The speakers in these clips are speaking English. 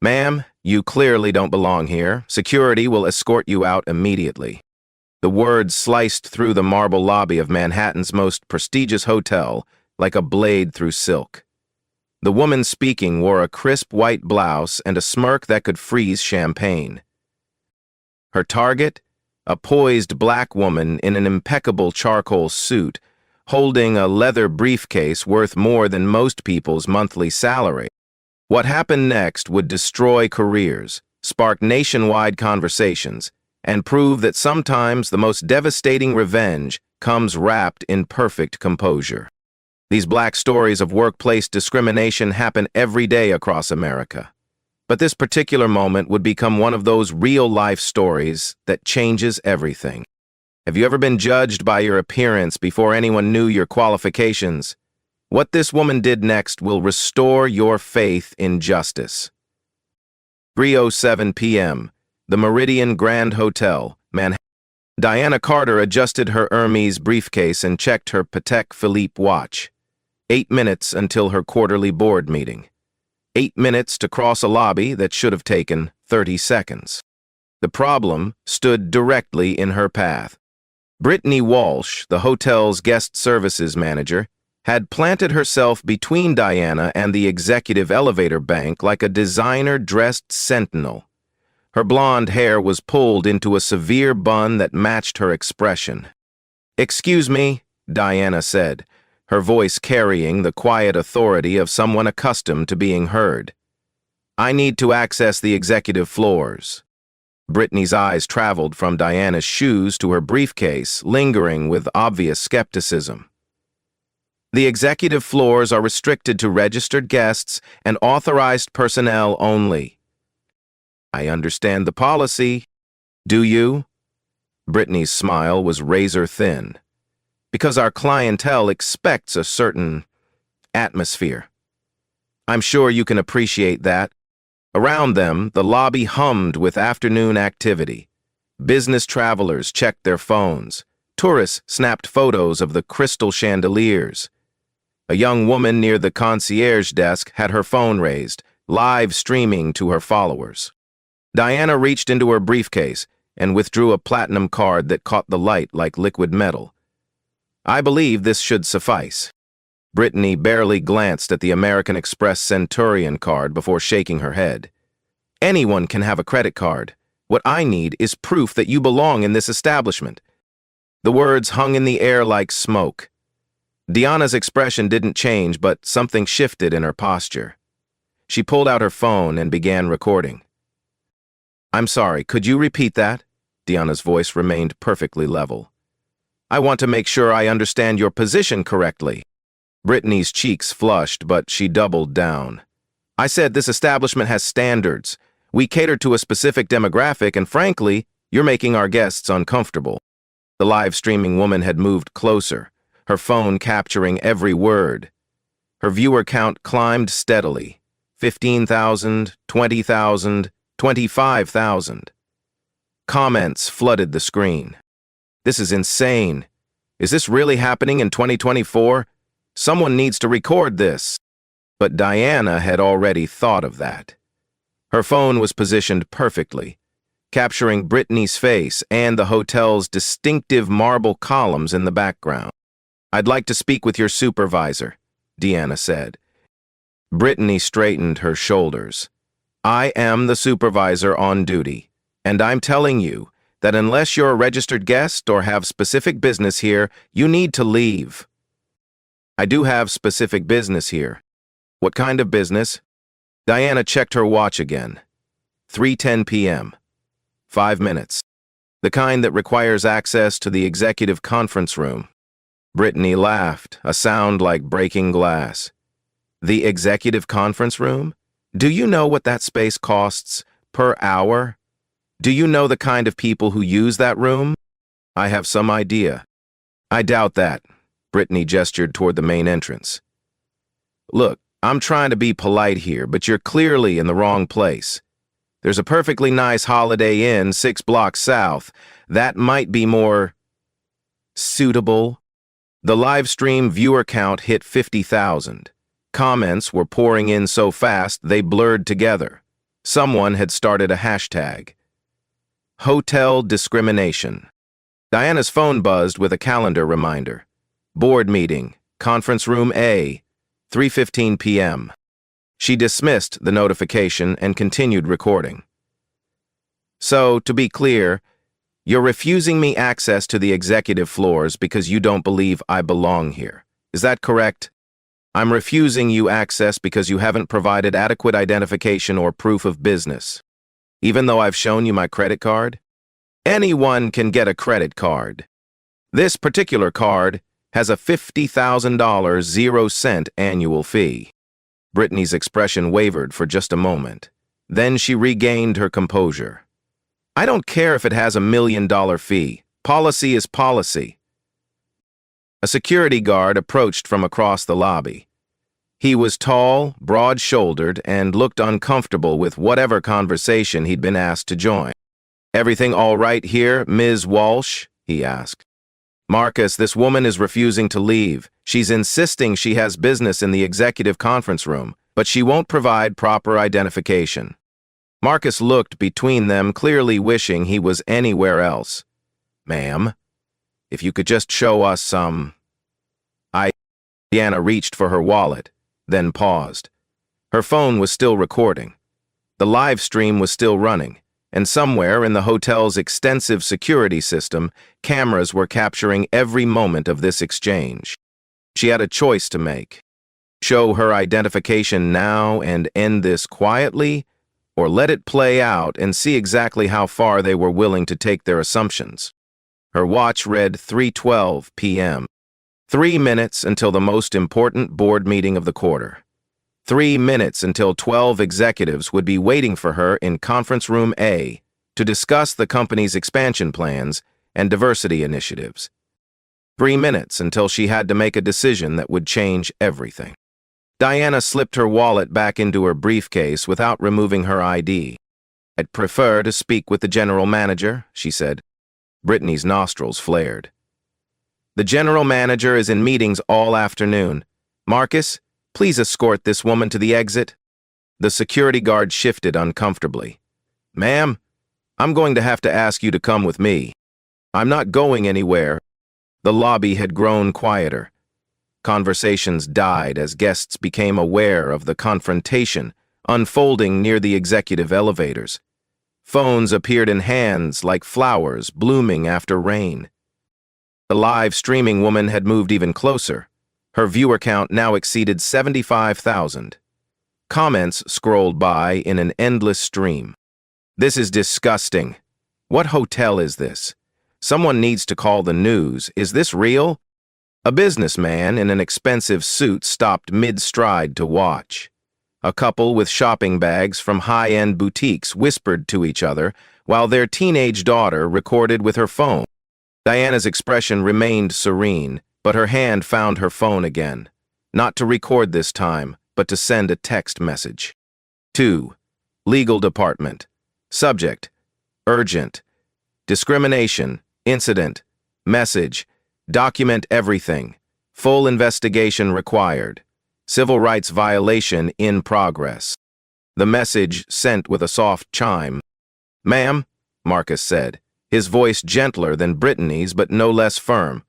Ma'am, you clearly don't belong here. Security will escort you out immediately. The words sliced through the marble lobby of Manhattan's most prestigious hotel like a blade through silk. The woman speaking wore a crisp white blouse and a smirk that could freeze champagne. Her target? A poised black woman in an impeccable charcoal suit, holding a leather briefcase worth more than most people's monthly salary. What happened next would destroy careers, spark nationwide conversations, and prove that sometimes the most devastating revenge comes wrapped in perfect composure. These black stories of workplace discrimination happen every day across America. But this particular moment would become one of those real-life stories that changes everything. Have you ever been judged by your appearance before anyone knew your qualifications? What this woman did next will restore your faith in justice. 3:07 p.m., the Meridian Grand Hotel, Manhattan. Diana Carter adjusted her Hermes briefcase and checked her Patek Philippe watch. 8 minutes until her quarterly board meeting. 8 minutes to cross a lobby that should have taken 30 seconds. The problem stood directly in her path. Brittany Walsh, the hotel's guest services manager, had planted herself between Diana and the executive elevator bank like a designer-dressed sentinel. Her blonde hair was pulled into a severe bun that matched her expression. "Excuse me," Diana said, her voice carrying the quiet authority of someone accustomed to being heard. "I need to access the executive floors." Brittany's eyes traveled from Diana's shoes to her briefcase, lingering with obvious skepticism. "The executive floors are restricted to registered guests and authorized personnel only." "I understand the policy. Do you?" Brittany's smile was razor-thin. "Because our clientele expects a certain atmosphere. I'm sure you can appreciate that." Around them, the lobby hummed with afternoon activity. Business travelers checked their phones. Tourists snapped photos of the crystal chandeliers. A young woman near the concierge desk had her phone raised, live streaming to her followers. Diana reached into her briefcase and withdrew a platinum card that caught the light like liquid metal. "I believe this should suffice." Brittany barely glanced at the American Express Centurion card before shaking her head. "Anyone can have a credit card. What I need is proof that you belong in this establishment." The words hung in the air like smoke. Diana's expression didn't change, but something shifted in her posture. She pulled out her phone and began recording. "I'm sorry, could you repeat that?" Diana's voice remained perfectly level. "I want to make sure I understand your position correctly." Brittany's cheeks flushed, but she doubled down. "I said this establishment has standards. We cater to a specific demographic, and frankly, you're making our guests uncomfortable." The live streaming woman had moved closer, her phone capturing every word. Her viewer count climbed steadily. 15,000, 20,000, 25,000. Comments flooded the screen. "This is insane. Is this really happening in 2024? Someone needs to record this." But Diana had already thought of that. Her phone was positioned perfectly, capturing Brittany's face and the hotel's distinctive marble columns in the background. "I'd like to speak with your supervisor," Diana said. Brittany straightened her shoulders. "I am the supervisor on duty, and I'm telling you that unless you're a registered guest or have specific business here, you need to leave." "I do have specific business here." "What kind of business?" Diana checked her watch again. 3:10 p.m. 5 minutes. "The kind that requires access to the executive conference room." Brittany laughed, a sound like breaking glass. "The executive conference room? Do you know what that space costs per hour? Do you know the kind of people who use that room?" "I have some idea." "I doubt that." Brittany gestured toward the main entrance. "Look, I'm trying to be polite here, but you're clearly in the wrong place. There's a perfectly nice Holiday Inn 6 blocks south. That might be more suitable." The live stream viewer count hit 50,000. Comments were pouring in so fast they blurred together. Someone had started a hashtag. Hotel discrimination. Diana's phone buzzed with a calendar reminder. Board meeting, conference room A, 3:15 p.m. She dismissed the notification and continued recording. So, to be clear, you're refusing me access to the executive floors because you don't believe I belong here. Is that correct? I'm refusing you access because you haven't provided adequate identification or proof of business. Even though I've shown you my credit card? Anyone can get a credit card. This particular card has a $50,000 0-cent annual fee. Brittany's expression wavered for just a moment. Then she regained her composure. I don't care if it has $1 million fee. Policy is policy. A security guard approached from across the lobby. He was tall, broad-shouldered, and looked uncomfortable with whatever conversation he'd been asked to join. "Everything all right here, Ms. Walsh?" he asked. "Marcus, this woman is refusing to leave. She's insisting she has business in the executive conference room, but she won't provide proper identification." Marcus looked between them, clearly wishing he was anywhere else. "Ma'am, if you could just show us some—" Diana reached for her wallet, then paused. Her phone was still recording. The live stream was still running, and somewhere in the hotel's extensive security system, cameras were capturing every moment of this exchange. She had a choice to make. Show her identification now and end this quietly, or let it play out and see exactly how far they were willing to take their assumptions. Her watch read 3:12 p.m. 3 minutes until the most important board meeting of the quarter. 3 minutes until 12 executives would be waiting for her in Conference Room A to discuss the company's expansion plans and diversity initiatives. 3 minutes until she had to make a decision that would change everything. Diana slipped her wallet back into her briefcase without removing her ID. "I'd prefer to speak with the general manager," she said. Brittany's nostrils flared. "The general manager is in meetings all afternoon. Marcus, please escort this woman to the exit." The security guard shifted uncomfortably. "Ma'am, I'm going to have to ask you to come with me. I'm not going anywhere." The lobby had grown quieter. Conversations died as guests became aware of the confrontation unfolding near the executive elevators. Phones appeared in hands like flowers blooming after rain. The live streaming woman had moved even closer. Her viewer count now exceeded 75,000. Comments scrolled by in an endless stream. "This is disgusting. What hotel is this? Someone needs to call the news. Is this real?" A businessman in an expensive suit stopped mid-stride to watch. A couple with shopping bags from high-end boutiques whispered to each other while their teenage daughter recorded with her phone. Diana's expression remained serene, but her hand found her phone again. Not to record this time, but to send a text message. 2. Legal Department. Subject: Urgent. Discrimination. Incident. Message: Document everything. Full investigation required. Civil rights violation in progress. The message sent with a soft chime. "Ma'am," Marcus said, his voice gentler than Brittany's but no less firm,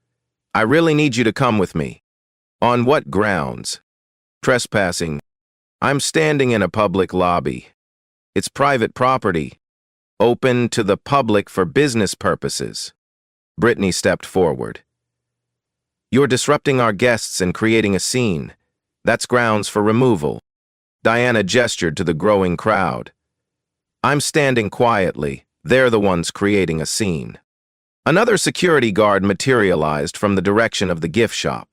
"I really need you to come with me." "On what grounds?" "Trespassing. I'm standing in a public lobby. It's private property, open to the public for business purposes." Brittany stepped forward. "You're disrupting our guests and creating a scene. That's grounds for removal." Diana gestured to the growing crowd. "I'm standing quietly. They're the ones creating a scene." Another security guard materialized from the direction of the gift shop.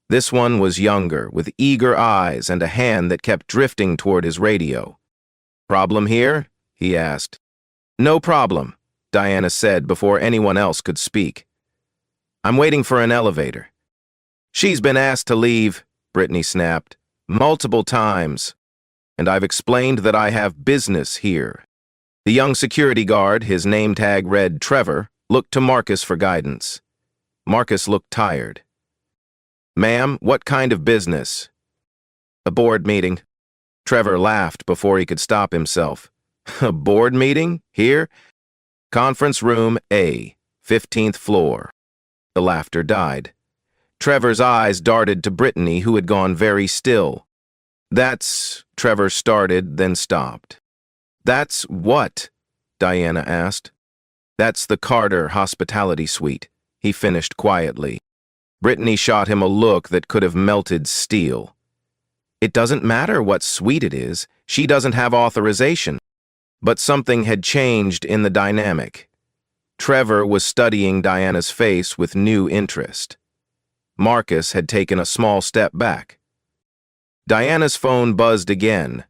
This one was younger, with eager eyes and a hand that kept drifting toward his radio. "Problem here?" he asked. "No problem," Diana said before anyone else could speak. "I'm waiting for an elevator." "She's been asked to leave," Brittany snapped, "multiple times. And I've explained that I have business here." The young security guard, his name tag read Trevor, looked to Marcus for guidance. Marcus looked tired. "Ma'am, what kind of business?" "A board meeting." Trevor laughed before he could stop himself. A board meeting? Here? Conference room A, 15th floor. The laughter died. Trevor's eyes darted to Brittany, who had gone very still. That's, Trevor started, then stopped. That's what? Diana asked. That's the Carter Hospitality Suite, he finished quietly. Brittany shot him a look that could have melted steel. It doesn't matter what suite it is, she doesn't have authorization. But something had changed in the dynamic. Trevor was studying Diana's face with new interest. Marcus had taken a small step back. Diana's phone buzzed again.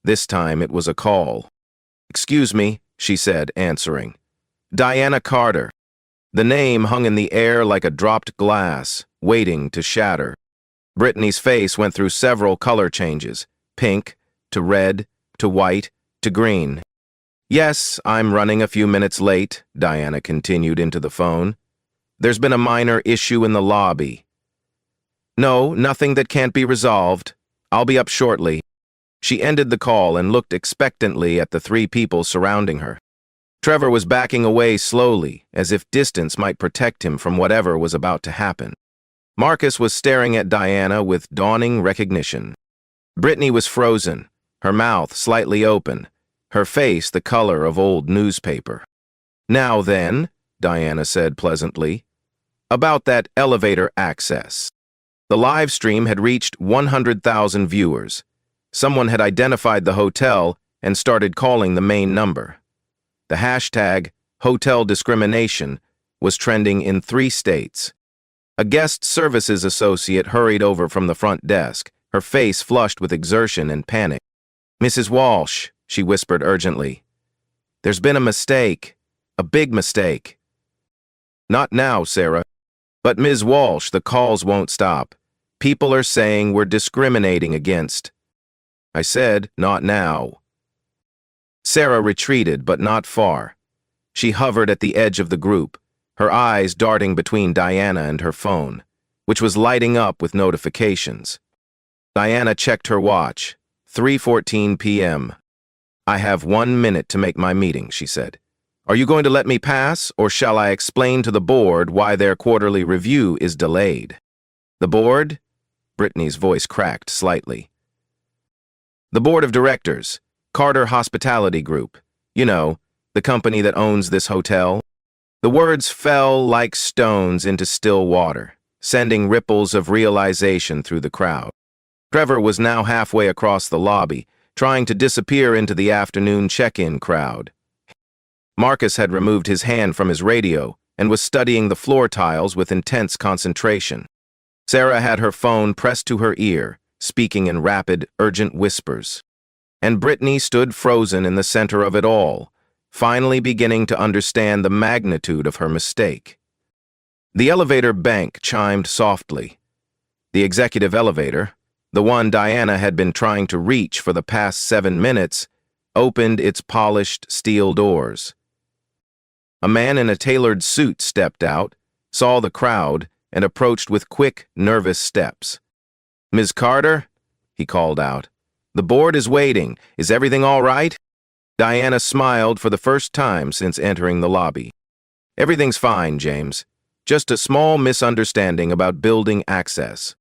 This time it was a call. "Excuse me," she said, answering. "Diana Carter." The name hung in the air like a dropped glass, waiting to shatter. Brittany's face went through several color changes, pink, to red, to white, to green. "Yes, I'm running a few minutes late," Diana continued into the phone. "There's been a minor issue in the lobby." "No, nothing that can't be resolved. I'll be up shortly." She ended the call and looked expectantly at the three people surrounding her. Trevor was backing away slowly, as if distance might protect him from whatever was about to happen. Marcus was staring at Diana with dawning recognition. Brittany was frozen, her mouth slightly open, her face the color of old newspaper. "Now then," Diana said pleasantly, "about that elevator access." The live stream had reached 100,000 viewers. Someone had identified the hotel and started calling the main number. The hashtag, hotel discrimination, was trending in 3 states. A guest services associate hurried over from the front desk, her face flushed with exertion and panic. "Mrs. Walsh," she whispered urgently, "there's been a mistake, a big mistake." "Not now, Sarah." "But Ms. Walsh, the calls won't stop. People are saying we're discriminating against." "I said, not now." Sarah retreated, but not far. She hovered at the edge of the group, her eyes darting between Diana and her phone, which was lighting up with notifications. Diana checked her watch. 3:14 p.m. "I have 1 minute to make my meeting," she said. "Are you going to let me pass, or shall I explain to the board why their quarterly review is delayed?" "The board?" Brittany's voice cracked slightly. "The board of directors. Carter Hospitality Group. You know, the company that owns this hotel." The words fell like stones into still water, sending ripples of realization through the crowd. Trevor was now halfway across the lobby, trying to disappear into the afternoon check-in crowd. Marcus had removed his hand from his radio and was studying the floor tiles with intense concentration. Sarah had her phone pressed to her ear, speaking in rapid, urgent whispers. And Brittany stood frozen in the center of it all, finally beginning to understand the magnitude of her mistake. The elevator bank chimed softly. The executive elevator, the one Diana had been trying to reach for the past 7 minutes, opened its polished steel doors. A man in a tailored suit stepped out, saw the crowd, and approached with quick, nervous steps. "Ms. Carter?" he called out. "The board is waiting. Is everything all right?" Diana smiled for the first time since entering the lobby. "Everything's fine, James. Just a small misunderstanding about building access."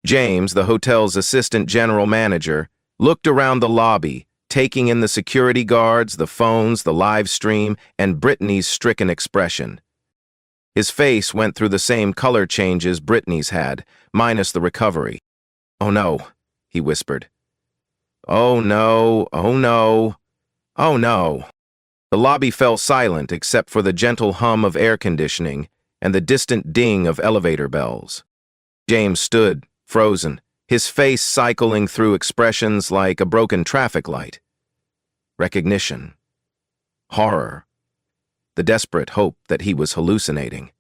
James, the hotel's assistant general manager, looked around the lobby, taking in the security guards, the phones, the live stream, and Brittany's stricken expression. His face went through the same color changes Brittany's had, minus the recovery. "Oh no," he whispered. "Oh no, oh no, oh no." The lobby fell silent except for the gentle hum of air conditioning and the distant ding of elevator bells. James stood, frozen, his face cycling through expressions like a broken traffic light. Recognition. Horror. The desperate hope that he was hallucinating.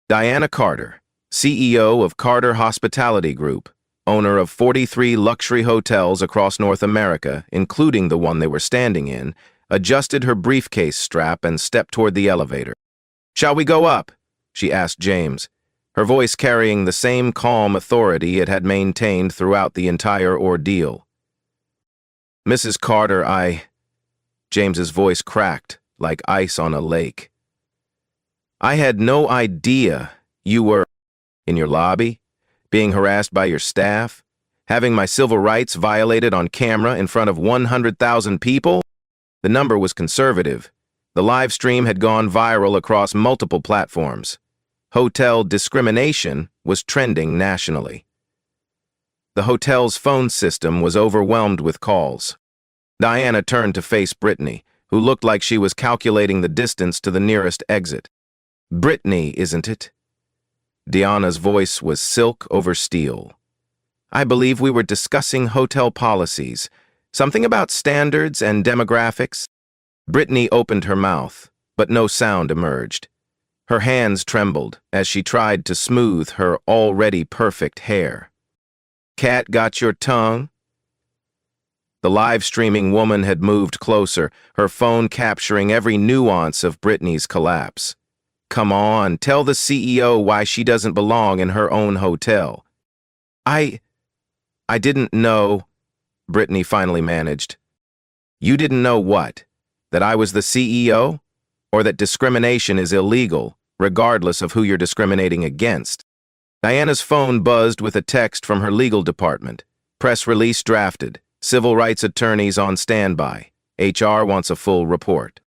Diana Carter, CEO of Carter Hospitality Group, owner of 43 luxury hotels across North America, including the one they were standing in, adjusted her briefcase strap and stepped toward the elevator. "Shall we go up?" she asked James, her voice carrying the same calm authority it had maintained throughout the entire ordeal. "Mrs. Carter, James's voice cracked like ice on a lake. I had no idea you were in your lobby, being harassed by your staff, having my civil rights violated on camera in front of 100,000 people. The number was conservative. The live stream had gone viral across multiple platforms. Hotel discrimination was trending nationally. The hotel's phone system was overwhelmed with calls. Diana turned to face Brittany, who looked like she was calculating the distance to the nearest exit. Brittany, isn't it? Diana's voice was silk over steel. I believe we were discussing hotel policies, something about standards and demographics. Brittany opened her mouth, but no sound emerged. Her hands trembled as she tried to smooth her already perfect hair. Cat got your tongue? The live-streaming woman had moved closer, her phone capturing every nuance of Brittany's collapse. Come on, tell the CEO why she doesn't belong in her own hotel. I didn't know, Brittany finally managed. You didn't know what? That I was the CEO? Or that discrimination is illegal, regardless of who you're discriminating against? Diana's phone buzzed with a text from her legal department. Press release drafted. Civil rights attorneys on standby. HR wants a full report.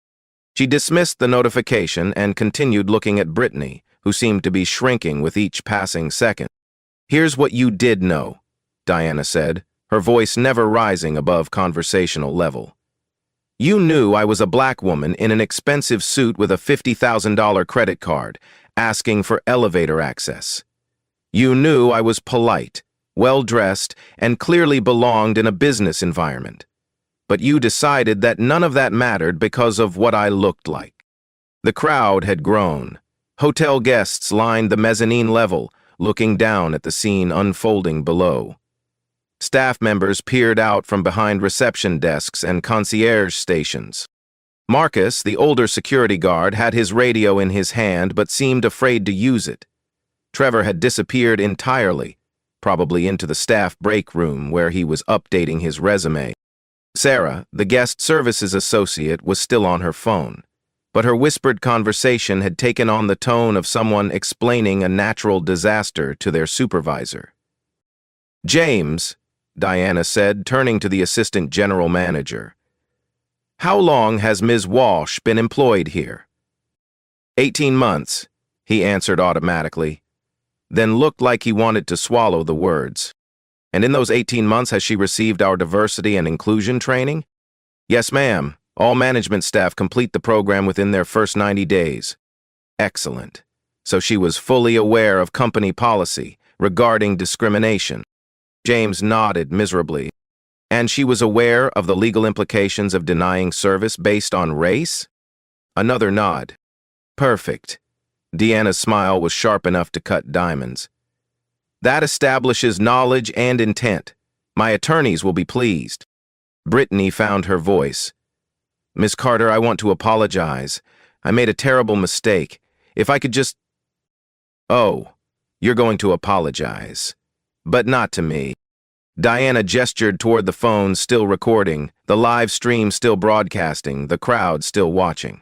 She dismissed the notification and continued looking at Brittany, who seemed to be shrinking with each passing second. Here's what you did know, Diana said, her voice never rising above conversational level. You knew I was a black woman in an expensive suit with a $50,000 credit card, asking for elevator access. You knew I was polite, well-dressed, and clearly belonged in a business environment. But you decided that none of that mattered because of what I looked like. The crowd had grown. Hotel guests lined the mezzanine level, looking down at the scene unfolding below. Staff members peered out from behind reception desks and concierge stations. Marcus, the older security guard, had his radio in his hand but seemed afraid to use it. Trevor had disappeared entirely, probably into the staff break room where he was updating his resume. Sarah, the guest services associate, was still on her phone, but her whispered conversation had taken on the tone of someone explaining a natural disaster to their supervisor. James, Diana said, turning to the assistant general manager. How long has Ms. Walsh been employed here? 18 months, he answered automatically, then looked like he wanted to swallow the words. And in those 18 months, has she received our diversity and inclusion training? Yes, ma'am. All management staff complete the program within their first 90 days. Excellent. So she was fully aware of company policy regarding discrimination. James nodded miserably. And she was aware of the legal implications of denying service based on race? Another nod. Perfect. Deanna's smile was sharp enough to cut diamonds. That establishes knowledge and intent. My attorneys will be pleased. Brittany found her voice. Miss Carter, I want to apologize. I made a terrible mistake. If I could just... Oh, you're going to apologize. But not to me. Diana gestured toward the phone still recording, the live stream still broadcasting, the crowd still watching.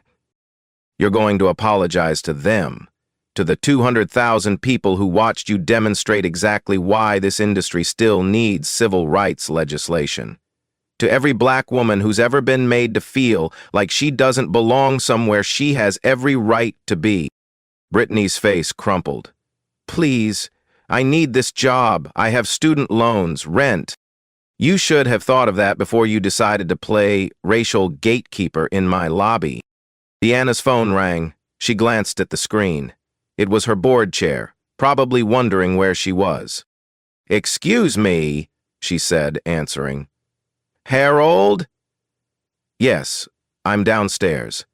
You're going to apologize to them, to the 200,000 people who watched you demonstrate exactly why this industry still needs civil rights legislation. To every black woman who's ever been made to feel like she doesn't belong somewhere she has every right to be. Brittany's face crumpled. Please, I need this job. I have student loans, rent. You should have thought of that before you decided to play racial gatekeeper in my lobby. Deanna's phone rang. She glanced at the screen. It was her board chair, probably wondering where she was. Excuse me, she said, answering. Harold? Yes, I'm downstairs.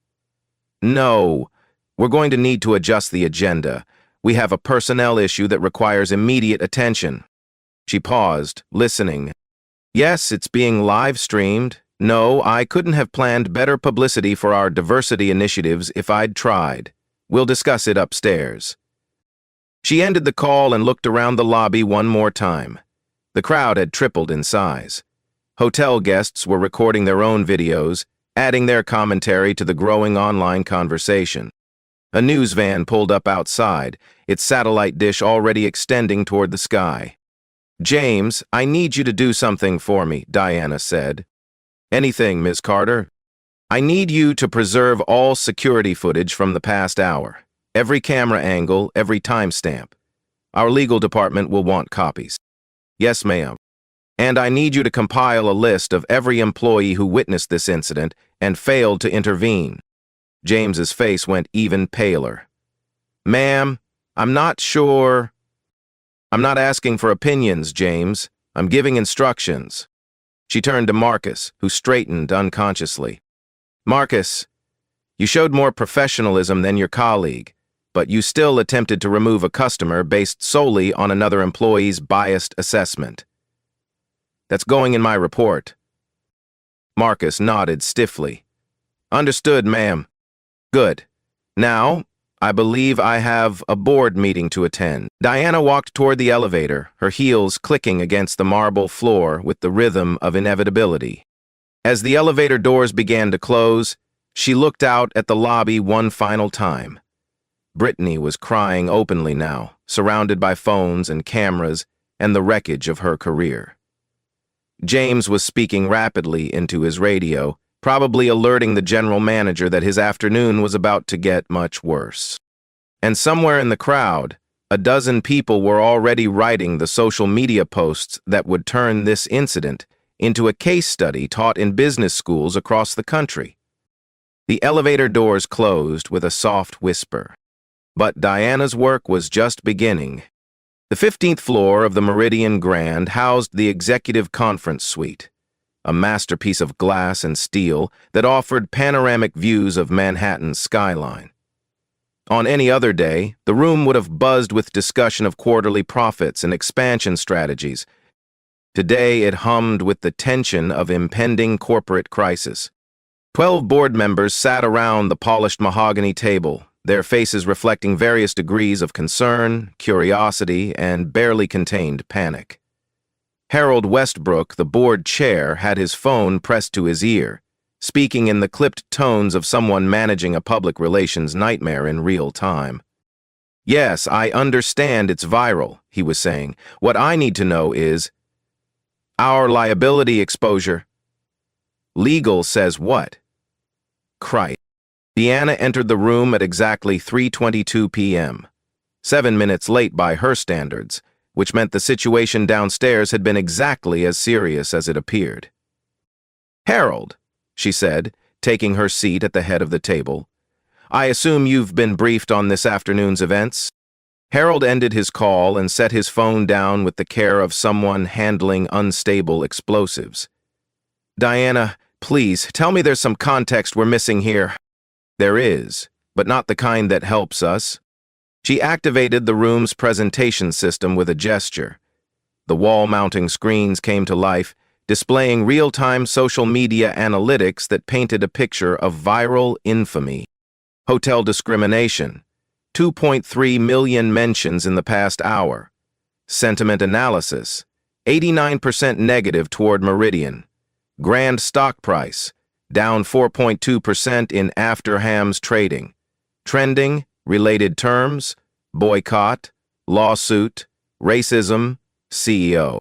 No, we're going to need to adjust the agenda. We have a personnel issue that requires immediate attention. She paused, listening. Yes, it's being live-streamed. No, I couldn't have planned better publicity for our diversity initiatives if I'd tried. We'll discuss it upstairs. She ended the call and looked around the lobby one more time. The crowd had tripled in size. Hotel guests were recording their own videos, adding their commentary to the growing online conversation. A news van pulled up outside, its satellite dish already extending toward the sky. "James, I need you to do something for me," Diana said. "Anything, Ms. Carter." "I need you to preserve all security footage from the past hour. Every camera angle, every timestamp. Our legal department will want copies." "Yes, ma'am." "And I need you to compile a list of every employee who witnessed this incident and failed to intervene." James's face went even paler. "Ma'am, I'm not sure." "I'm not asking for opinions, James. I'm giving instructions." She turned to Marcus, who straightened unconsciously. "Marcus, you showed more professionalism than your colleague, but you still attempted to remove a customer based solely on another employee's biased assessment." "That's going in my report." Marcus nodded stiffly. "Understood, ma'am." "Good. Now, I believe I have a board meeting to attend." Diana walked toward the elevator, her heels clicking against the marble floor with the rhythm of inevitability. As the elevator doors began to close, she looked out at the lobby one final time. Brittany was crying openly now, surrounded by phones and cameras and the wreckage of her career. James was speaking rapidly into his radio, probably alerting the general manager that his afternoon was about to get much worse. And somewhere in the crowd, a dozen people were already writing the social media posts that would turn this incident into a case study taught in business schools across the country. The elevator doors closed with a soft whisper. But Diana's work was just beginning. The 15th floor of the Meridian Grand housed the Executive Conference Suite, a masterpiece of glass and steel that offered panoramic views of Manhattan's skyline. On any other day, the room would have buzzed with discussion of quarterly profits and expansion strategies. Today, it hummed with the tension of impending corporate crisis. 12 board members sat around the polished mahogany table, their faces reflecting various degrees of concern, curiosity, and barely contained panic. Harold Westbrook, the board chair, had his phone pressed to his ear, speaking in the clipped tones of someone managing a public relations nightmare in real time. "Yes, I understand it's viral," he was saying. "What I need to know is our liability exposure." "Legal says what?" Christ. Diana entered the room at exactly 3:22 p.m., 7 minutes late by her standards, which meant the situation downstairs had been exactly as serious as it appeared. "Harold," she said, taking her seat at the head of the table, "I assume you've been briefed on this afternoon's events?" Harold ended his call and set his phone down with the care of someone handling unstable explosives. "Diana, please, tell me there's some context we're missing here." "There is, but not the kind that helps us." She activated the room's presentation system with a gesture. The wall-mounting screens came to life, displaying real-time social media analytics that painted a picture of viral infamy. Hotel discrimination, 2.3 million mentions in the past hour. Sentiment analysis, 89% negative toward Meridian. Grand stock price, down 4.2% in after-hams trading. Trending, related terms, boycott, lawsuit, racism, CEO.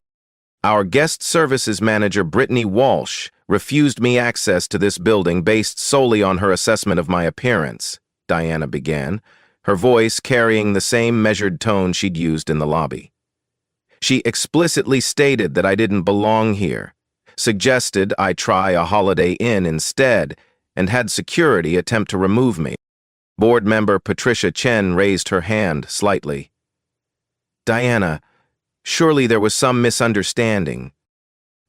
Our guest services manager, Brittany Walsh, refused me access to this building based solely on her assessment of my appearance, Diana began, her voice carrying the same measured tone she'd used in the lobby. She explicitly stated that I didn't belong here, suggested I try a Holiday Inn instead, and had security attempt to remove me. Board member Patricia Chen raised her hand slightly. "Diana, surely there was some misunderstanding."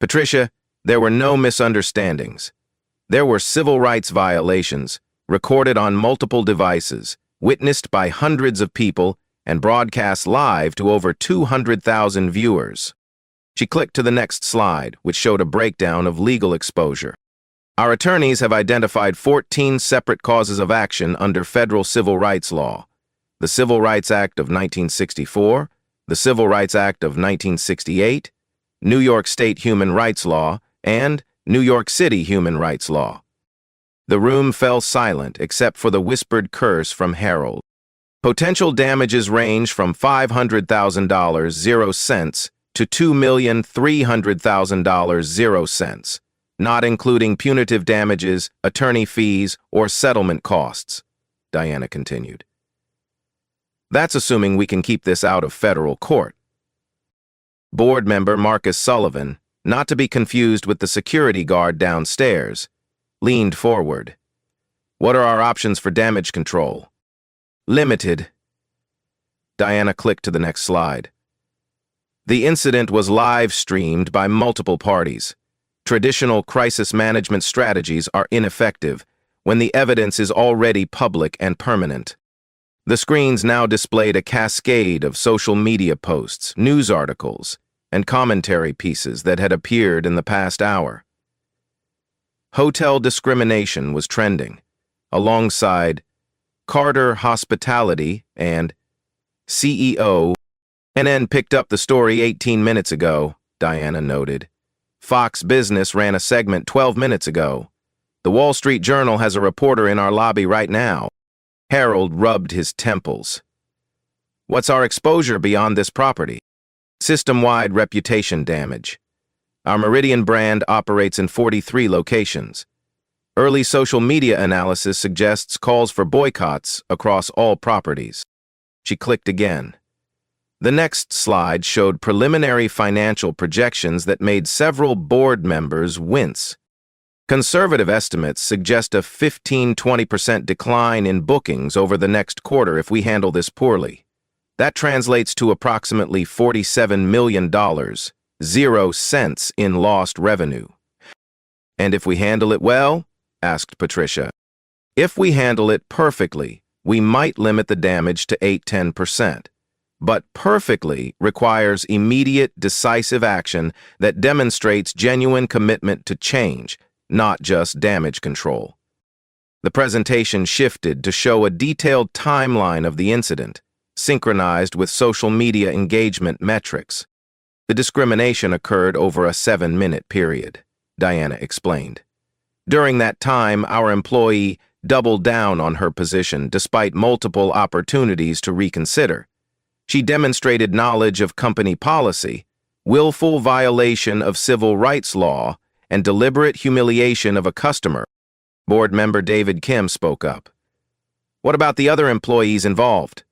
"Patricia, there were no misunderstandings. There were civil rights violations, recorded on multiple devices, witnessed by hundreds of people, and broadcast live to over 200,000 viewers." She clicked to the next slide, which showed a breakdown of legal exposure. "Our attorneys have identified 14 separate causes of action under federal civil rights law: the Civil Rights Act of 1964, the Civil Rights Act of 1968, New York State Human Rights Law, and New York City Human Rights Law. The room fell silent except for the whispered curse from Harold. Potential damages range from $500,000 0 cents to $2,300,000 0 cents, not including punitive damages, attorney fees, or settlement costs, Diana continued. That's assuming we can keep this out of federal court. Board member Marcus Sullivan, not to be confused with the security guard downstairs, leaned forward. What are our options for damage control? Limited. Diana clicked to the next slide. The incident was live-streamed by multiple parties. Traditional crisis management strategies are ineffective when the evidence is already public and permanent. The screens now displayed a cascade of social media posts, news articles, and commentary pieces that had appeared in the past hour. Hotel discrimination was trending, alongside Carter Hospitality and CEO. CNN picked up the story 18 minutes ago, Diana noted. Fox Business ran a segment 12 minutes ago. The Wall Street Journal has a reporter in our lobby right now. Harold rubbed his temples. What's our exposure beyond this property? System-wide reputation damage. Our Meridian brand operates in 43 locations. Early social media analysis suggests calls for boycotts across all properties. She clicked again. The next slide showed preliminary financial projections that made several board members wince. Conservative estimates suggest a 15–20% decline in bookings over the next quarter if we handle this poorly. That translates to approximately $47 million, 0 cents in lost revenue. And if we handle it well? Asked Patricia. If we handle it perfectly, we might limit the damage to 8–10%. But perfectly requires immediate, decisive action that demonstrates genuine commitment to change, not just damage control. The presentation shifted to show a detailed timeline of the incident, synchronized with social media engagement metrics. The discrimination occurred over a 7-minute period, Diana explained. During that time, our employee doubled down on her position despite multiple opportunities to reconsider. She demonstrated knowledge of company policy, willful violation of civil rights law, and deliberate humiliation of a customer. Board member David Kim spoke up. What about the other employees involved?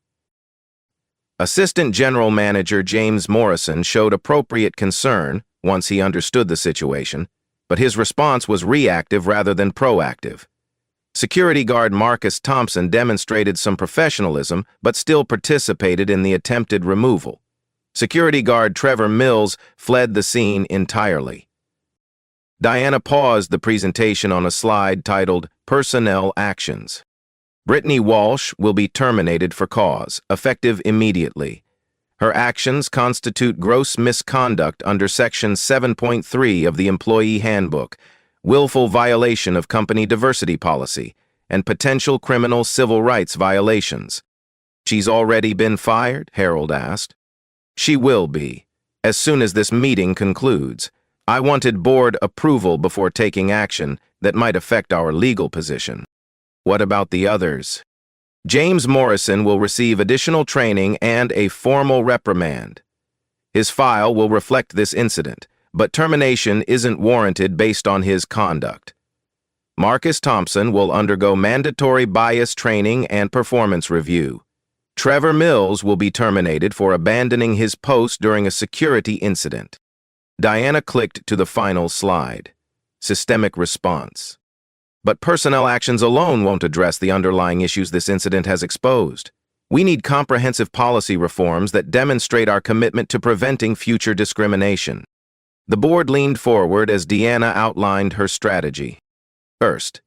Assistant General Manager James Morrison showed appropriate concern once he understood the situation, but his response was reactive rather than proactive. Security guard Marcus Thompson demonstrated some professionalism but still participated in the attempted removal. Security guard Trevor Mills fled the scene entirely. Diana paused the presentation on a slide titled Personnel Actions. Brittany Walsh will be terminated for cause, effective immediately. Her actions constitute gross misconduct under Section 7.3 of the Employee Handbook, willful violation of company diversity policy, and potential criminal civil rights violations. She's already been fired? Harold asked. She will be, as soon as this meeting concludes. I wanted board approval before taking action that might affect our legal position. What about the others? James Morrison will receive additional training and a formal reprimand. His file will reflect this incident, but termination isn't warranted based on his conduct. Marcus Thompson will undergo mandatory bias training and performance review. Trevor Mills will be terminated for abandoning his post during a security incident. Diana clicked to the final slide. Systemic response. But personnel actions alone won't address the underlying issues this incident has exposed. We need comprehensive policy reforms that demonstrate our commitment to preventing future discrimination. The board leaned forward as Deanna outlined her strategy. First,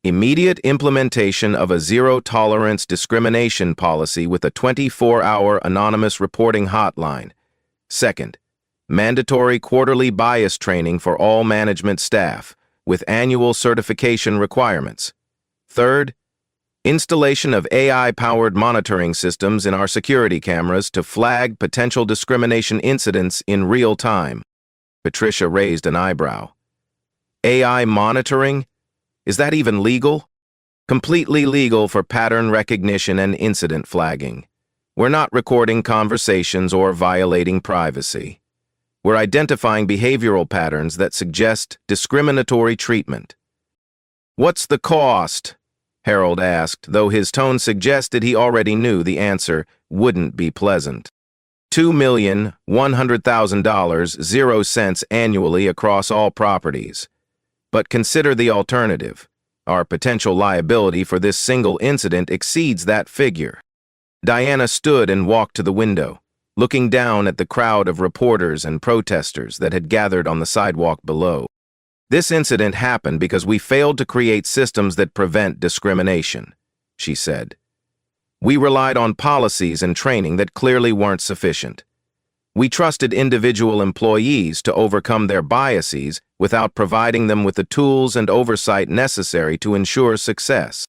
immediate implementation of a zero-tolerance discrimination policy with a 24-hour anonymous reporting hotline. Second, mandatory quarterly bias training for all management staff, with annual certification requirements. Third, installation of AI-powered monitoring systems in our security cameras to flag potential discrimination incidents in real time. Patricia raised an eyebrow. AI monitoring? Is that even legal? Completely legal for pattern recognition and incident flagging. We're not recording conversations or violating privacy. We're identifying behavioral patterns that suggest discriminatory treatment. What's the cost? Harold asked, though his tone suggested he already knew the answer wouldn't be pleasant. $2,100,000, 0 cents annually across all properties. But consider the alternative. Our potential liability for this single incident exceeds that figure. Diana stood and walked to the window, looking down at the crowd of reporters and protesters that had gathered on the sidewalk below. This incident happened because we failed to create systems that prevent discrimination, she said. We relied on policies and training that clearly weren't sufficient. We trusted individual employees to overcome their biases without providing them with the tools and oversight necessary to ensure success.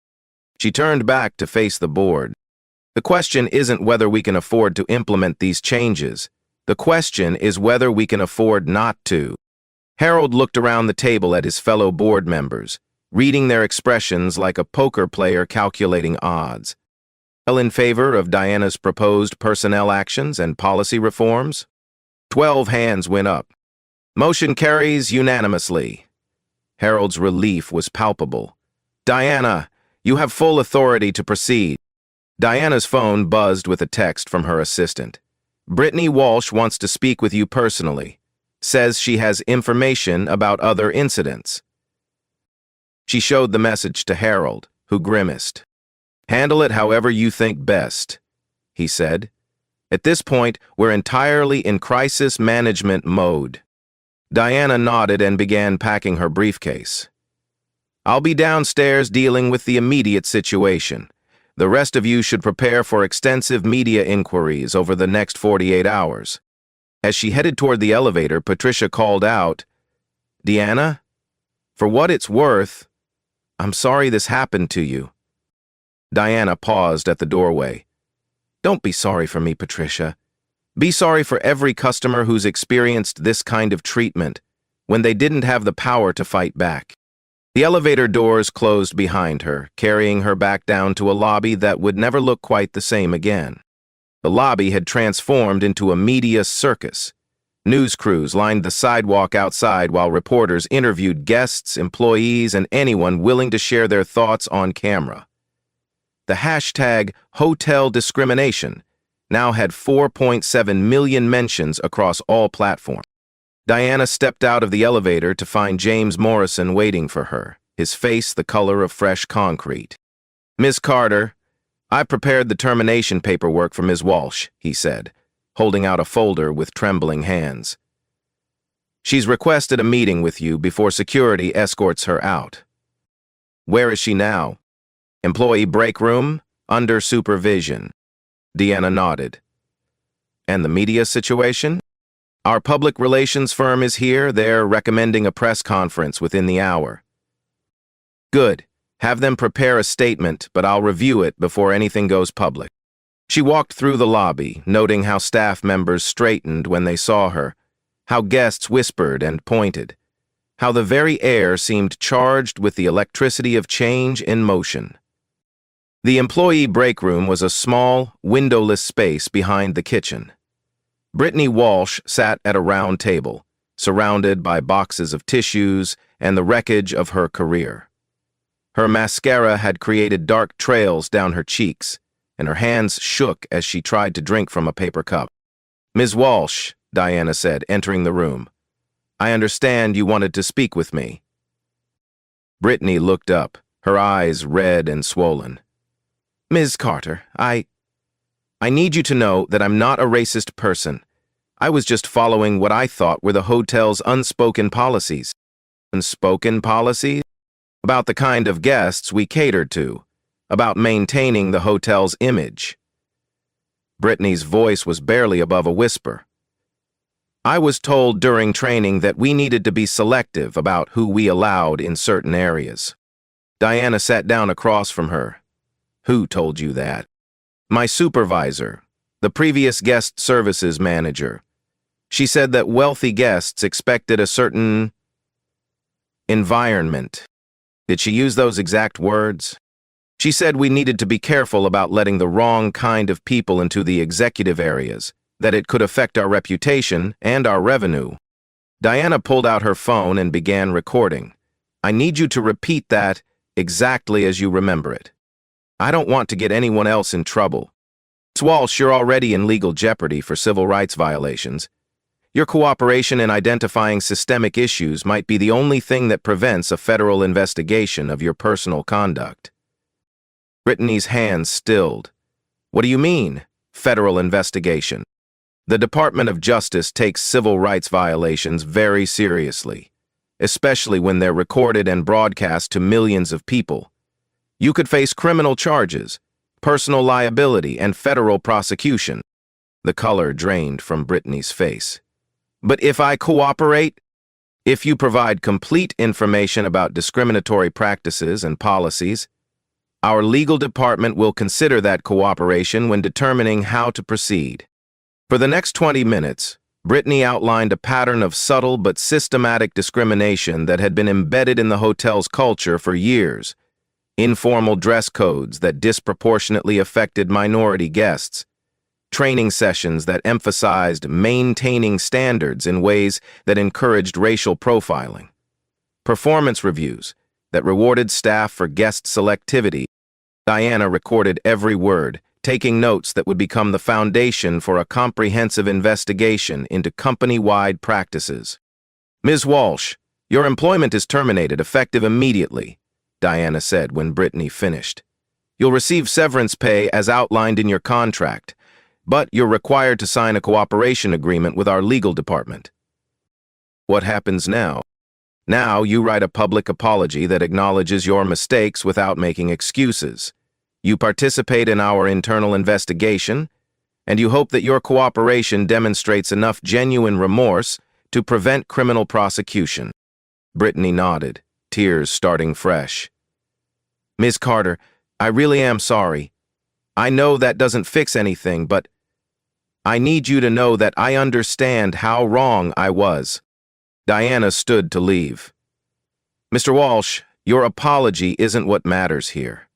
She turned back to face the board. The question isn't whether we can afford to implement these changes. The question is whether we can afford not to. Harold looked around the table at his fellow board members, reading their expressions like a poker player calculating odds. All in favor of Diana's proposed personnel actions and policy reforms? 12 hands went up. Motion carries unanimously. Harold's relief was palpable. Diana, you have full authority to proceed. Diana's phone buzzed with a text from her assistant. Brittany Walsh wants to speak with you personally. Says she has information about other incidents. She showed the message to Harold, who grimaced. Handle it however you think best, he said. At this point, we're entirely in crisis management mode. Diana nodded and began packing her briefcase. I'll be downstairs dealing with the immediate situation. The rest of you should prepare for extensive media inquiries over the next 48 hours. As she headed toward the elevator, Patricia called out, Deanna, for what it's worth, I'm sorry this happened to you. Diana paused at the doorway. Don't be sorry for me, Patricia. Be sorry for every customer who's experienced this kind of treatment when they didn't have the power to fight back. The elevator doors closed behind her, carrying her back down to a lobby that would never look quite the same again. The lobby had transformed into a media circus. News crews lined the sidewalk outside while reporters interviewed guests, employees, and anyone willing to share their thoughts on camera. The hashtag Hotel Discrimination now had 4.7 million mentions across all platforms. Diana stepped out of the elevator to find James Morrison waiting for her, his face the color of fresh concrete. Ms. Carter, I prepared the termination paperwork for Ms. Walsh, he said, holding out a folder with trembling hands. She's requested a meeting with you before security escorts her out. Where is she now? Employee break room, under supervision. Deanna nodded. And the media situation? Our public relations firm is here. They're recommending a press conference within the hour. Good. Have them prepare a statement, but I'll review it before anything goes public. She walked through the lobby, noting how staff members straightened when they saw her, how guests whispered and pointed, how the very air seemed charged with the electricity of change in motion. The employee break room was a small, windowless space behind the kitchen. Brittany Walsh sat at a round table, surrounded by boxes of tissues and the wreckage of her career. Her mascara had created dark trails down her cheeks, and her hands shook as she tried to drink from a paper cup. Ms. Walsh, Diana said, entering the room. I understand you wanted to speak with me. Brittany looked up, her eyes red and swollen. Ms. Carter, I need you to know that I'm not a racist person. I was just following what I thought were the hotel's unspoken policies. Unspoken policies? About the kind of guests we catered to, about maintaining the hotel's image. Brittany's voice was barely above a whisper. I was told during training that we needed to be selective about who we allowed in certain areas. Diana sat down across from her. Who told you that? My supervisor, the previous guest services manager. She said that wealthy guests expected a certain environment. Did she use those exact words? She said we needed to be careful about letting the wrong kind of people into the executive areas, that it could affect our reputation and our revenue. Diana pulled out her phone and began recording. I need you to repeat that exactly as you remember it. I don't want to get anyone else in trouble. Ms. Walsh, you're already in legal jeopardy for civil rights violations. Your cooperation in identifying systemic issues might be the only thing that prevents a federal investigation of your personal conduct. Brittany's hands stilled. What do you mean, federal investigation? The Department of Justice takes civil rights violations very seriously, especially when they're recorded and broadcast to millions of people. You could face criminal charges, personal liability, and federal prosecution. The color drained from Brittany's face. But if I cooperate, if you provide complete information about discriminatory practices and policies, our legal department will consider that cooperation when determining how to proceed. For the next 20 minutes, Brittany outlined a pattern of subtle but systematic discrimination that had been embedded in the hotel's culture for years. Informal dress codes that disproportionately affected minority guests, training sessions that emphasized maintaining standards in ways that encouraged racial profiling, performance reviews that rewarded staff for guest selectivity. Diana recorded every word, taking notes that would become the foundation for a comprehensive investigation into company-wide practices. Ms. Walsh, your employment is terminated effective immediately, Diana said when Brittany finished. You'll receive severance pay as outlined in your contract, but you're required to sign a cooperation agreement with our legal department. What happens now? Now you write a public apology that acknowledges your mistakes without making excuses. You participate in our internal investigation, and you hope that your cooperation demonstrates enough genuine remorse to prevent criminal prosecution. Brittany nodded, tears starting fresh. Ms. Carter, I really am sorry. I know that doesn't fix anything, but I need you to know that I understand how wrong I was. Diana stood to leave. Mr. Walsh, your apology isn't what matters here.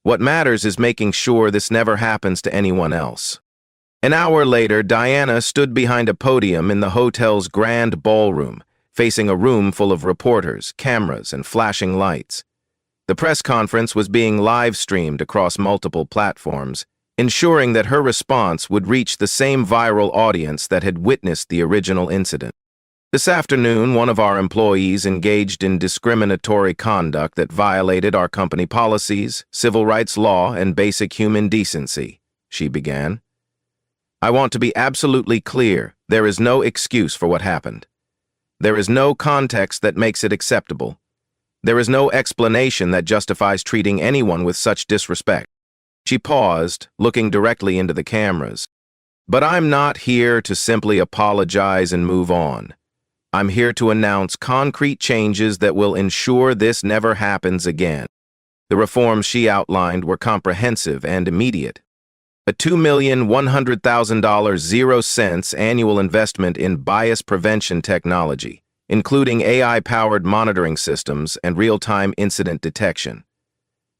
What matters is making sure this never happens to anyone else. An hour later, Diana stood behind a podium in the hotel's grand ballroom, facing a room full of reporters, cameras, and flashing lights. The press conference was being live-streamed across multiple platforms, ensuring that her response would reach the same viral audience that had witnessed the original incident. This afternoon, one of our employees engaged in discriminatory conduct that violated our company policies, civil rights law, and basic human decency, she began. I want to be absolutely clear, there is no excuse for what happened. There is no context that makes it acceptable. There is no explanation that justifies treating anyone with such disrespect. She paused, looking directly into the cameras. But I'm not here to simply apologize and move on. I'm here to announce concrete changes that will ensure this never happens again. The reforms she outlined were comprehensive and immediate. A $2,100,000 0 annual investment in bias prevention technology, including AI-powered monitoring systems and real-time incident detection.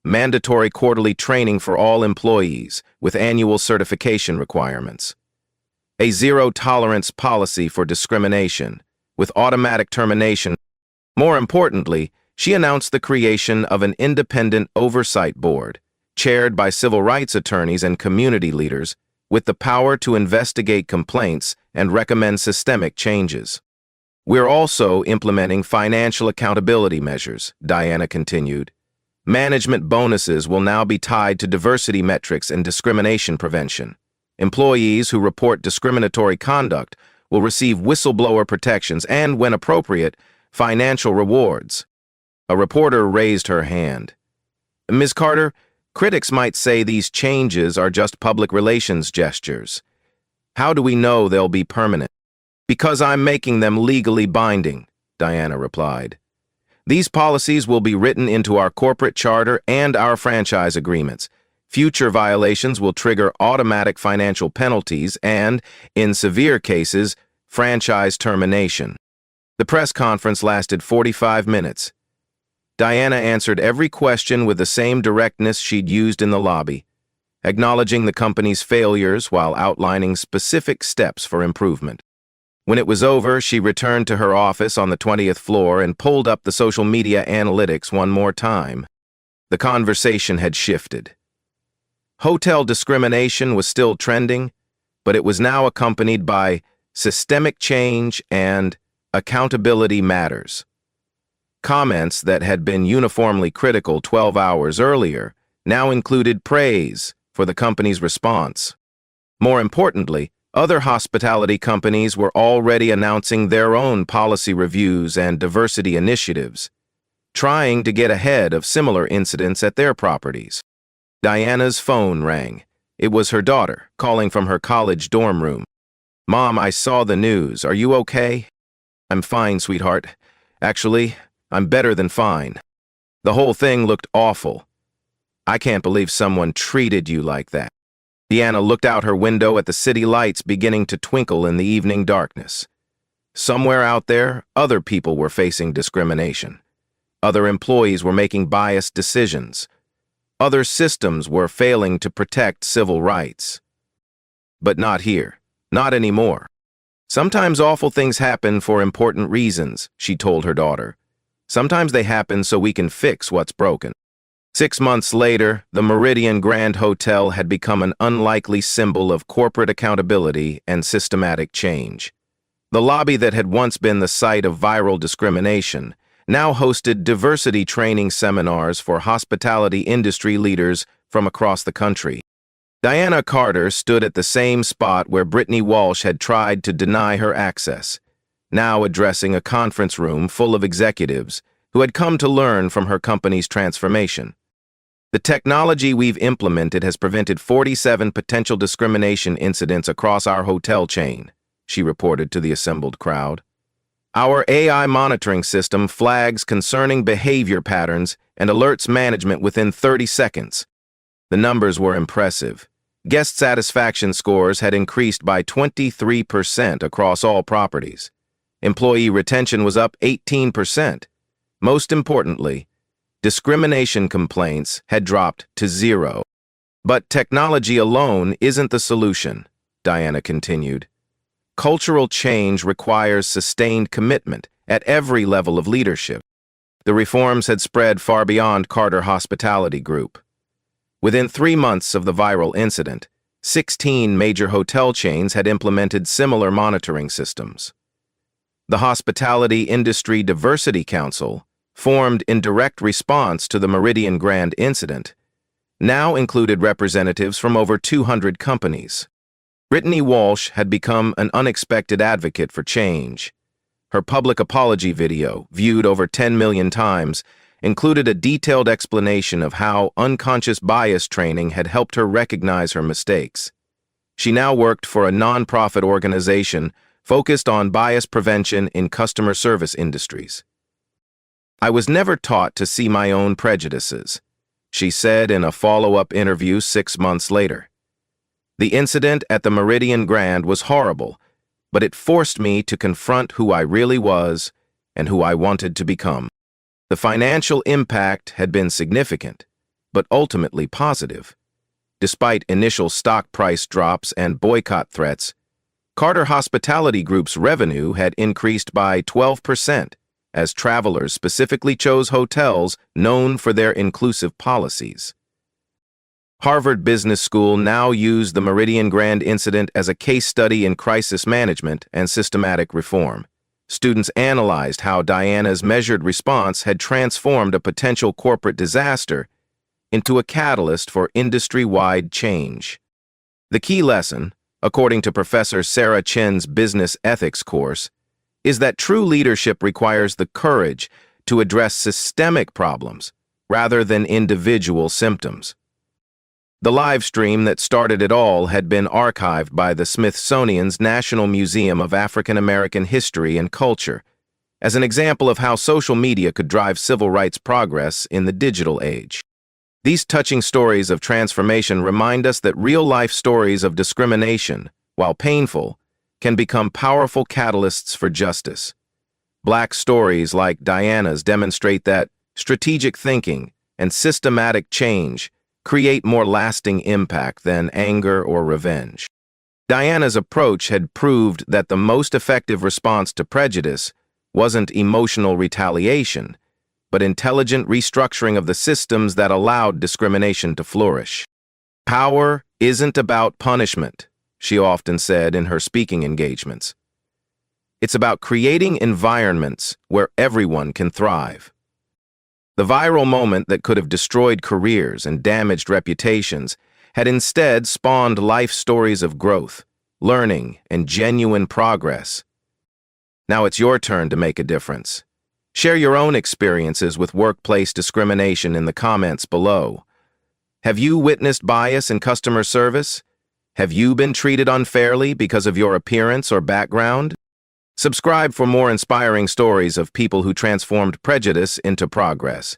Mandatory quarterly training for all employees with annual certification requirements. A zero-tolerance policy for discrimination, with automatic termination. More importantly, she announced the creation of an independent oversight board, chaired by civil rights attorneys and community leaders, with the power to investigate complaints and recommend systemic changes. We're also implementing financial accountability measures, Diana continued. Management bonuses will now be tied to diversity metrics and discrimination prevention. Employees who report discriminatory conduct will receive whistleblower protections and, when appropriate, financial rewards. A reporter raised her hand. Ms. Carter, critics might say these changes are just public relations gestures. How do we know they'll be permanent? Because I'm making them legally binding, Diana replied. These policies will be written into our corporate charter and our franchise agreements. Future violations will trigger automatic financial penalties and, in severe cases, franchise termination. The press conference lasted 45 minutes. Diana answered every question with the same directness she'd used in the lobby, acknowledging the company's failures while outlining specific steps for improvement. When it was over, she returned to her office on the 20th floor and pulled up the social media analytics one more time. The conversation had shifted. Hotel discrimination was still trending, but it was now accompanied by systemic change and accountability matters. Comments that had been uniformly critical 12 hours earlier now included praise for the company's response. More importantly, other hospitality companies were already announcing their own policy reviews and diversity initiatives, trying to get ahead of similar incidents at their properties. Diana's phone rang. It was her daughter, calling from her college dorm room. "Mom, I saw the news. Are you okay?" "I'm fine, sweetheart. Actually, I'm better than fine. The whole thing looked awful. I can't believe someone treated you like that." Diana looked out her window at the city lights beginning to twinkle in the evening darkness. Somewhere out there, other people were facing discrimination. Other employees were making biased decisions. Other systems were failing to protect civil rights. But not here. Not anymore. "Sometimes awful things happen for important reasons," she told her daughter. "Sometimes they happen so we can fix what's broken." 6 months later, the Meridian Grand Hotel had become an unlikely symbol of corporate accountability and systematic change. The lobby that had once been the site of viral discrimination now hosted diversity training seminars for hospitality industry leaders from across the country. Diana Carter stood at the same spot where Brittany Walsh had tried to deny her access, now addressing a conference room full of executives who had come to learn from her company's transformation. "The technology we've implemented has prevented 47 potential discrimination incidents across our hotel chain," she reported to the assembled crowd. "Our AI monitoring system flags concerning behavior patterns and alerts management within 30 seconds. The numbers were impressive. Guest satisfaction scores had increased by 23% across all properties. Employee retention was up 18%. Most importantly, discrimination complaints had dropped to 0. But technology alone isn't the solution," Diana continued. "Cultural change requires sustained commitment at every level of leadership." The reforms had spread far beyond Carter Hospitality Group. Within 3 months of the viral incident, 16 major hotel chains had implemented similar monitoring systems. The Hospitality Industry Diversity Council, formed in direct response to the Meridian Grand incident, now included representatives from over 200 companies. Brittany Walsh had become an unexpected advocate for change. Her public apology video, viewed over 10 million times, included a detailed explanation of how unconscious bias training had helped her recognize her mistakes. She now worked for a nonprofit organization focused on bias prevention in customer service industries. "I was never taught to see my own prejudices," she said in a follow-up interview 6 months later. "The incident at the Meridian Grand was horrible, but it forced me to confront who I really was and who I wanted to become." The financial impact had been significant, but ultimately positive. Despite initial stock price drops and boycott threats, Carter Hospitality Group's revenue had increased by 12%, as travelers specifically chose hotels known for their inclusive policies. Harvard Business School now used the Meridian Grand incident as a case study in crisis management and systematic reform. Students analyzed how Diana's measured response had transformed a potential corporate disaster into a catalyst for industry-wide change. The key lesson, according to Professor Sarah Chen's business ethics course, is that true leadership requires the courage to address systemic problems rather than individual symptoms. The live stream that started it all had been archived by the Smithsonian's National Museum of African American History and Culture as an example of how social media could drive civil rights progress in the digital age. These touching stories of transformation remind us that real-life stories of discrimination, while painful, can become powerful catalysts for justice. Black stories like Diana's demonstrate that, strategic thinking, and systematic change create more lasting impact than anger or revenge. Diana's approach had proved that the most effective response to prejudice wasn't emotional retaliation, but intelligent restructuring of the systems that allowed discrimination to flourish. Power isn't about punishment, she often said in her speaking engagements. It's about creating environments where everyone can thrive. The viral moment that could have destroyed careers and damaged reputations had instead spawned life stories of growth, learning, and genuine progress. Now it's your turn to make a difference. Share your own experiences with workplace discrimination in the comments below. Have you witnessed bias in customer service? Have you been treated unfairly because of your appearance or background? Subscribe for more inspiring stories of people who transformed prejudice into progress.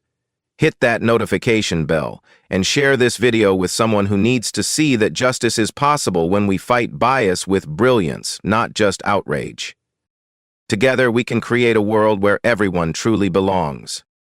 Hit that notification bell and share this video with someone who needs to see that justice is possible when we fight bias with brilliance, not just outrage. Together, we can create a world where everyone truly belongs.